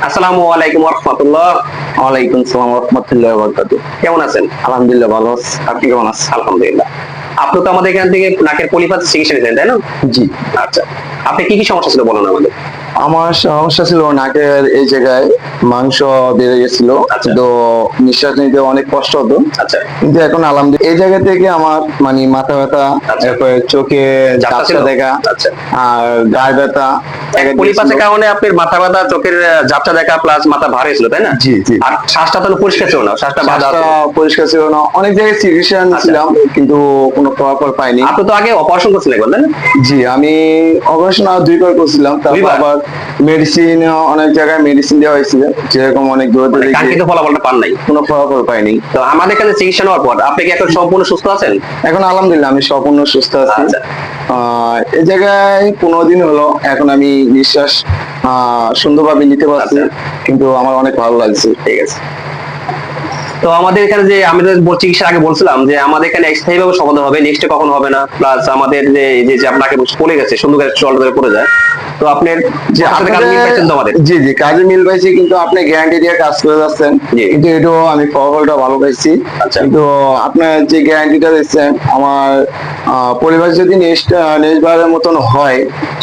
আসসালামু আলাইকুম ওয়া রাহমাতুল্লাহ। ওয়ালাইকুম আসসালাম ওয়া রাহমাতুল্লাহি ওয়া বারাকাতুহু। কেমন আছেন? আলহামদুলিল্লাহ ভালো আছি। আপনি কেমন আছেন? আলহামদুলিল্লাহ। আপনি তো আমাদের এখান থেকে নাকের পলিপাতের চিকিৎসা নিতেন, তাই না? জি। আচ্ছা। আপনি কি সমস্যা ছিল বলুন আমাদের? আমার সমস্যা ছিল নাকের এই জায়গায় মাংস বেড়ে গেছিল। আচ্ছা। তো নিঃশ্বাস নিতে অনেক কষ্ট হতো। আচ্ছা। কিন্তু এখন আলহামদুলিল্লাহ এই জায়গা থেকে আমার মানে মাথা ব্যথা, আচ্ছা। এরপরে চোখে ঝাপসা ছিল? ঝাপসা দেখা আচ্ছা। আর গায়ে ব্যথা দেখা দিয়েছিল। পলিপাসের কারণে আপনার মাথা ব্যথা, চোখের ঝাপসা দেখা প্লাস মাথা ভারী ছিল, তাই না? জি, জি। আর শ্বাসটা তো পরিষ্কার ছিল না, শ্বাসটা বাধা শ্বাসটা ছিল। পরিষ্কার ছিল না। অনেক জায়গায় চিকিৎসা নিয়েছিলাম কিন্তু কোনো ফলাফল পাইনি। আপনি তো আগে অপারেশন করছিলেন একবার, তাই না? জি, আমি অপারেশন ২ বার করছিলাম। তারপর দুইবার? আবার মেডিসিন অনেক জায়গায় মেডিসিন দেওয়া হয়েছিল। যেরকম অনেক দূরে মানে দেখিয়ে কাঙ্ক্ষিত ফলাফলটা পান নাই। কোনো ফলাফল পাইনি। তো আমাদের কাছে চিকিৎসা নেওয়ার পর আপনি কি এখন সম্পূর্ণ সুস্থ আছেন? এখন আলহামদুলিল্লাহ আমি সম্পূর্ণ সুস্থ আছি। আচ্ছা। এই জায়গায় ১৫ দিন হলো এখন আমি নিঃশ্বাস সুন্দরভাবে নিতে পারছি। আচ্ছা। কিন্তু আমার অনেক ভালো লাগছে। ঠিক আছে। তো আমাদের এখানে যে আমি তো চিকিৎসার আগে বলছিলাম যে আমাদের এখানে স্থায়ীভাবে সমাধান হবে, নেক্সটে কখনো হবে না। প্লাস আমাদের যে এই যে আপনাকে পড়ে গেছে, সুন্দর করে জল ধরে পড়ে যায়। তো আপনার যে ওর সাথে কাজ মিল পাইছেন তো আমাদের? জি, জি, কাজে মিল পাইছি কিন্তু আপনি গ্যারান্টি দিয়ে কাজ করে যাচ্ছেন। জি। কিন্তু এটাও আমি ফলাফলটা ভালো পাইছি। আচ্ছা। কিন্তু আপনার যে গ্যারান্টিটা দিচ্ছেন আমার পরিবার যদি নেক্সট বারের মতন হয়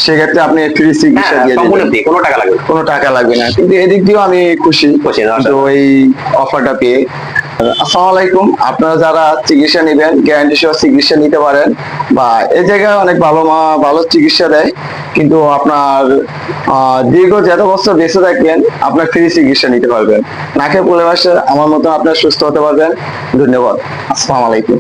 সেক্ষেত্রে আপনি ফ্রি চিকিৎসা হ্যাঁ, দিয়ে সম্পূর্ণ দিবেন। ফ্রি, কোনো টাকা লাগবে না। কোনো টাকা লাগবে না। কিন্তু এদিক দিয়েও আমি খুশি। খুশি, কিন্তু এই অফারটা পেয়ে। আসসালামু আলাইকুম। আপনারা যারা চিকিৎসা নিবেন গ্যারান্টি সহ চিকিৎসা নিতে পারেন বা এই জায়গায় অনেক ভালো চিকিৎসা দেয়। কিন্তু আপনার দীর্ঘ যত বছর বেঁচে থাকবেন আপনার ফ্রি চিকিৎসা নিতে পারবেন। নাকের পরিবেশে আমার মতো আপনার সুস্থ হতে পারবেন। ধন্যবাদ। আসসালামু আলাইকুম।